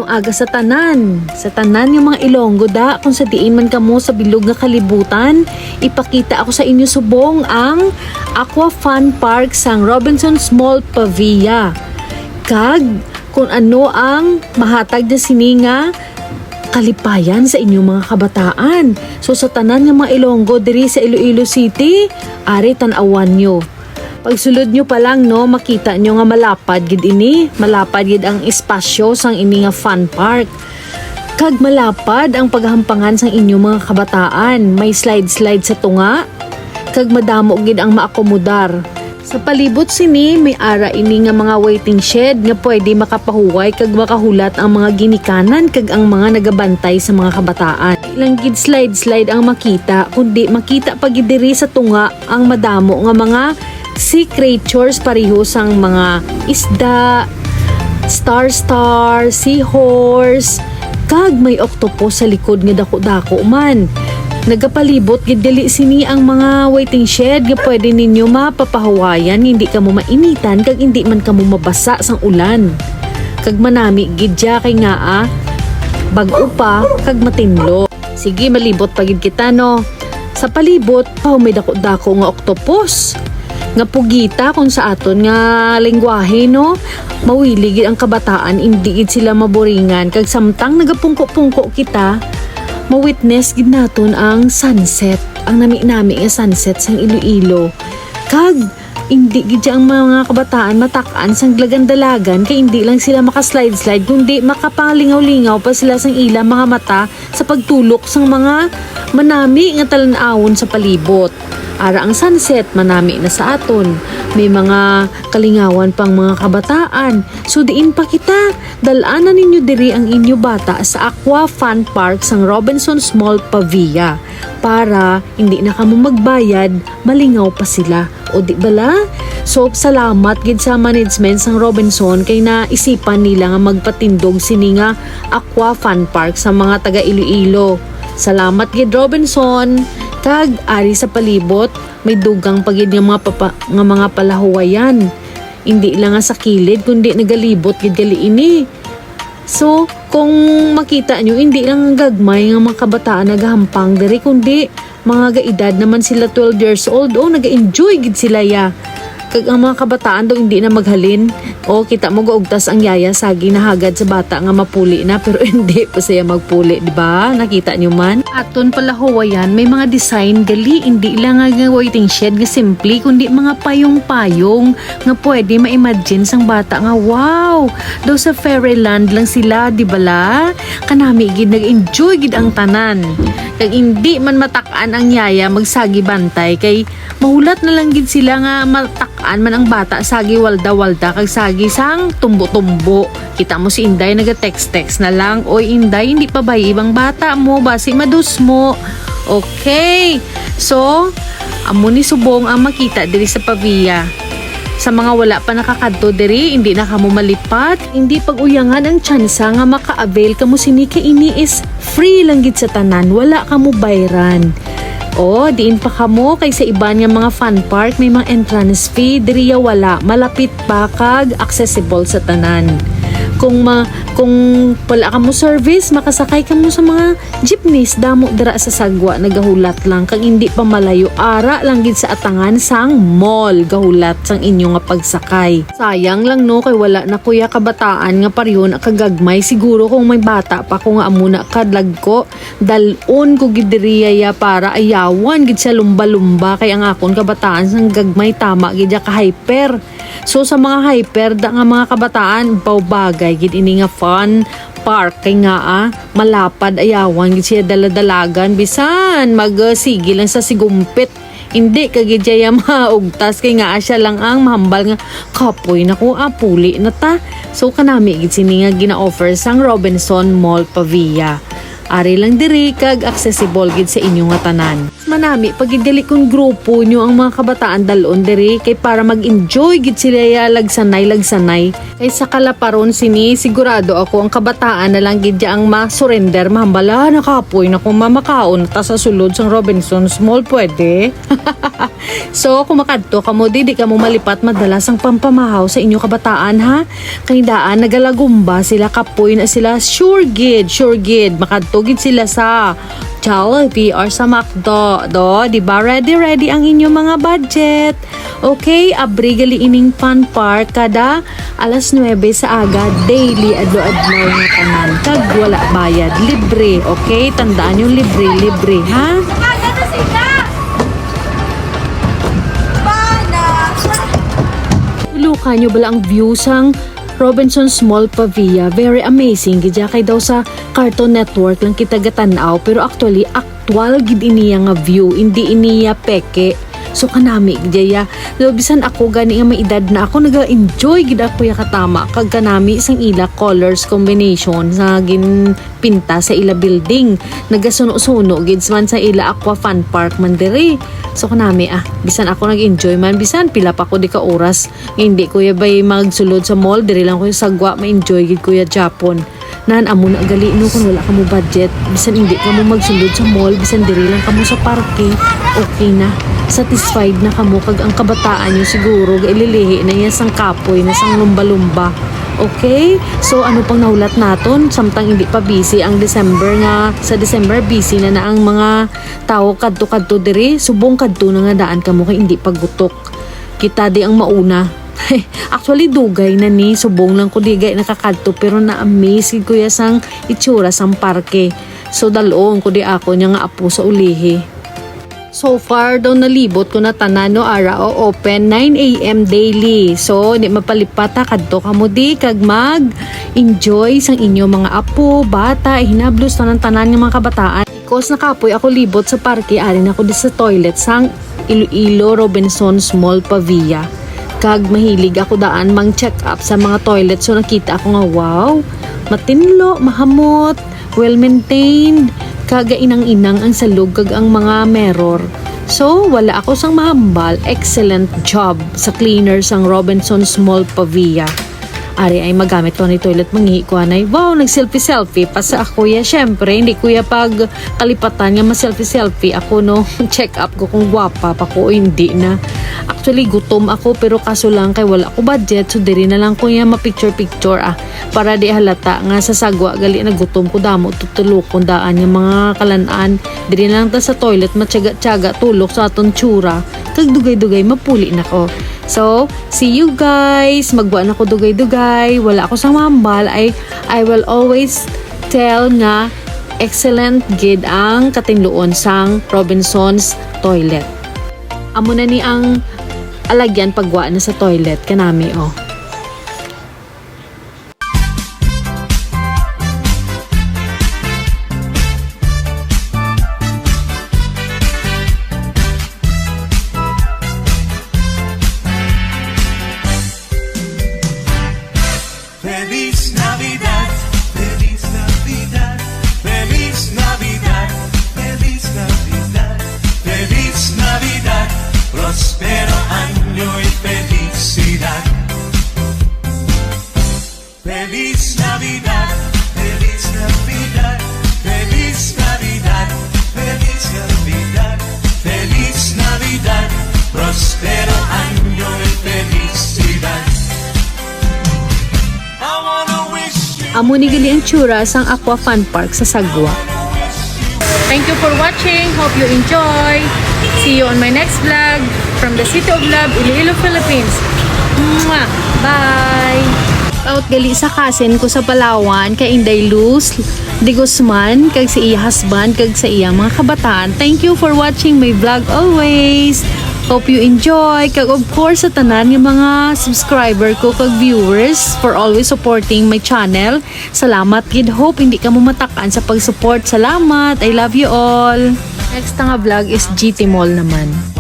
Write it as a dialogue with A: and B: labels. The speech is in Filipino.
A: Maayong aga sa tanan yung mga Ilonggo da, kung sa diin man kamo sa bilog nga kalibutan, ipakita ako sa inyo subong ang Aqua Fun Park sang Robinsons Mall Pavia. Kag kung ano ang mahatag na sininga kalipayan sa inyong mga kabataan. So sa tanan ng mga Ilonggo diri sa Iloilo City, ari tan-awan nyo. Pagsulod nyo pa lang no, makita nyo nga malapad gid ini, malapad gid ang espasyo sang ini nga fun park. Kag malapad ang paghampangan sang inyong mga kabataan, may slide sa tunga, kag madamo gid ang maakomodar. Sa palibot sini may ara ini nga mga waiting shed nga pwede makapahuway kag makahulat ang mga ginikanan kag ang mga nagabantay sa mga kabataan. Ilang gid slide ang makita, kundi makita pa gid diri sa tunga ang madamo nga mga sea creatures pareho sang mga isda, star, seahorse, kag may octopus sa likod nga dako-dako man. Nagapalibot gid dili sini ang mga waiting shed nga pwede ninyo mapapahawayan, hindi kamo mainitan kag hindi man kamo mabasa sang ulan. Kag manami gid ja kay nga bag-o pa kag matinlo. Sige, malibot pa gid kita no. Sa palibot pa may dako-dako nga octopus. Nga pugita kung sa aton nga lengguwahe no, mawili gid ang kabataan, hindi gid sila maboringan kag samtang nagapungko-pungko kita, ma-witness gid naton ang sunset, ang nami-nami nga sunset sang Iloilo. Kag hindi gid ang mga kabataan matak-an sang dalagan kay hindi lang sila makaslide kundi makapangalingaw-lingaw pa sila sang ilang mga mata sa pagtulok sang mga manami nga talan-awon sa palibot. Ara ang sunset, manami na sa aton. May mga kalingawan pang mga kabataan. So diin pa kita, dalanan ninyo diri ang inyo bata sa Aqua Fun Park sang Robinsons Mall Pavia para hindi na kamo magbayad, malingaw pa sila. O di bala? So salamat gid sa management sang Robinson kay naisipan nila nga magpatindog sini nga Aqua Fun Park sa mga taga Iloilo. Salamat gid Robinson. Kag ari sa palibot may dugang pagid nga mga palahuwayan. Hindi lang nga sa kilid kundi nagalibot gid gali ini. So kung makita nyo, hindi lang gagmay nga mga kabataan nagahampang diri kundi mga gaedad naman sila 12 years old. O naga-enjoy gid sila ya. Kag ang mga kabataan daw hindi na maghalin. O kita mo gaugtas ang yaya sagi nahagad sa bata nga mapuli na pero hindi pa siya magpuli, di ba? Nakita nyo man? Aton pala huwayan, may mga design gali, hindi lang nga waiting shed nga simple kundi mga payong-payong nga pwede ma-imagine sang bata nga wow, daw sa fairyland lang sila, di bala? Kanami gid nag-enjoy gid ang tanan. Kag hindi man matak-an ang yaya magsagi bantay kay mahulat na lang gid sila nga matak-an man ang bata sagi walda-walda kag sagi sang tumbo-tumbo. Kita mo si Inday naga-text na lang, oy Inday hindi pa ba ibang bata mo basi madus mo. Okay, so amo ni subong ang makita diri sa Pavia. Sa mga wala pa nakakadto diri, hindi na kamo malipat, hindi pag-uyangan ang tsansa nga maka-avail kamo sini kay ini is free lang gid sa tanan, wala kamo bayran. O, diin pa kamo kay sa iba nga mga fun park may mga entrance fee, diri wala, malapit pa kag accessible sa tanan. Kung wala ka mo service, makasakay ka mo sa mga jeepneys, damo dira sa sagwa, nagahulat lang, kag hindi pa malayo, ara lang gid sa atangan sang mall, gahulat sang inyo nga pagsakay. Sayang lang no, kay wala na kuya kabataan nga pareho na kagagmay, siguro kung may bata pa ko nga amuna kadlagko, dalon ko gid diriya para ayawan gid sa lumba-lumba, kay ang akon kabataan sang gagmay tama gid ka hyper. So sa mga hyper da nga mga kabataan bagay gid ini nga fun park kay nga malapad ayawan gid siya daladalagan bisan magsigi lang sa sigumpit, hindi kagid siya maugtas kay nga siya lang ang mahambal nga kapoy nako puli na ta. So kanami gid sini nga gina-offer sang Robinson Mall Pavia. Ari lang diri kag accessible gid sa inyong nga tanan. manami pag idili kong grupo nyo ang mga kabataan dalon diri kay para mag-enjoy gid sila ya lagsanay. Kay sa kalaparon sini sigurado ako ang kabataan na lang gid ang ma-surrender mahambala nakapoy na kung mamakaon ta sa sulod sang Robinsons Mall pwede. So kung makadto kamo di kamo malipat madalas ang pampamahaw sa inyo kabataan ha. Kay daan nagalagumba sila kapoy na sila sure gid makadto gid sila sa Jollibee or sa McDo, di ba? Ready ang inyong mga budget. Okay, abri gali ining fun park kada alas 9 sa aga daily adlaw nga tanan kag wala bayad, libre. Okay, tandaan yung libre ha. Tulukan nyo bala ang view sang Robinsons Mall Pavia, very amazing gid kay daw sa Cartoon Network lang kita gatanaw pero actually actual gid iniya nga view, hindi iniya peke. So kanami gid ya. So, bisan ako gani nga may edad na ako naga-enjoy gid ako ya katama kag kanami isang ila colors combination sa ginpinta sa ila building. Nagasuno-suno gid man sa ila Aqua Fun Park man diri. So kanami bisan ako nag-enjoy man bisan pila pa ko di ka oras hindi kuya bay magsulod sa mall diri lang ko sagwa ma-enjoy gid kuya Japon. Nan amo na gali no kung wala ka mo budget bisan hindi ka mo magsulod sa mall bisan diri lang kamo sa parke okay na. Satisfied na kamo kag ang kabataan nyo siguro gaililihi na yan sang kapoy na sang lumba-lumba. Okay? So ano pang nahulat naton? Samtang hindi pa busy ang December nga. Sa December busy na ang mga tao kadto-kadto diri. Subong kadto na nga daan kamo kay hindi pagutok. Kita di ang mauna. Actually dugay na ni subong lang ko digay nakakadto pero na-amaze ko ya sang itsura sang parke. So dalon ko di ako nya nga apo sa ulihi. So far daw nalibot ko na tanan no ara o open 9 AM daily. So di mapalipat kadto kamo di kag mag-enjoy sang inyo mga apo, bata, hinablos tanan-tanan ng mga kabataan. Because nakapoy ako libot sa parke arin ako di sa toilet sang Iloilo Robinsons Mall Pavia. Kag mahilig ako daan mang check up sa mga toilet so nakita ako nga wow, matinlo, mahamot, well maintained. Kaga inang-inang ang salog kag ang mga mirror. So, wala ako sang mahambal. Excellent job sa cleaner sang Robinsons Mall Pavia. Ari ay magamit ko ni toilet mangihi ko anay. Wow, nag-selfie pa sa ako ya. Syempre, hindi ko ya pag kalipatan nga ma-selfie ako no. Check up ko kung gwapa pa ko o hindi na. Actually, gutom ako pero kaso lang kay wala ko budget so diri na lang ko ya ma-picture para di halata nga sa sagwa gali na gutom ko damo tutulokon daan yung mga kalanaan. Diri na lang ta sa toilet matyaga-tyaga tulok sa aton tsura. Kag dugay-dugay mapuli na ko. So, see you guys. Magwa na ko dugay-dugay. Wala ako sa mahambal. I will always tell nga excellent gid ang katinluon sang Robinsons toilet. Amo na ni ang alagyan pagwa na sa toilet kanami
B: Feliz Navidad, Feliz Navidad, Feliz Navidad, Feliz Navidad, Feliz Navidad, prospero año y felicidad. Feliz Navidad, Feliz Navidad, Feliz Navidad, Feliz Navidad, Feliz Navidad, prospero año y felicidad.
A: Amo ni gali ang tsura sang Aqua Fun Park sa Sagwa. Thank you for watching. Hope you enjoy. See you on my next vlog from the City of Love, Iloilo, Philippines. Mwah! Bye! Out gali sa kasin ko sa Palawan kay Inday Luz de Guzman kag sa iya husband kag sa iya mga kabataan. Thank you for watching my vlog always. Hope you enjoy. Kag of course sa tanan yung mga subscriber ko kag viewers for always supporting my channel. Salamat gid. Hope hindi ka mo matakan sa pag-support. Salamat. I love you all. Next nga vlog is GT Mall naman.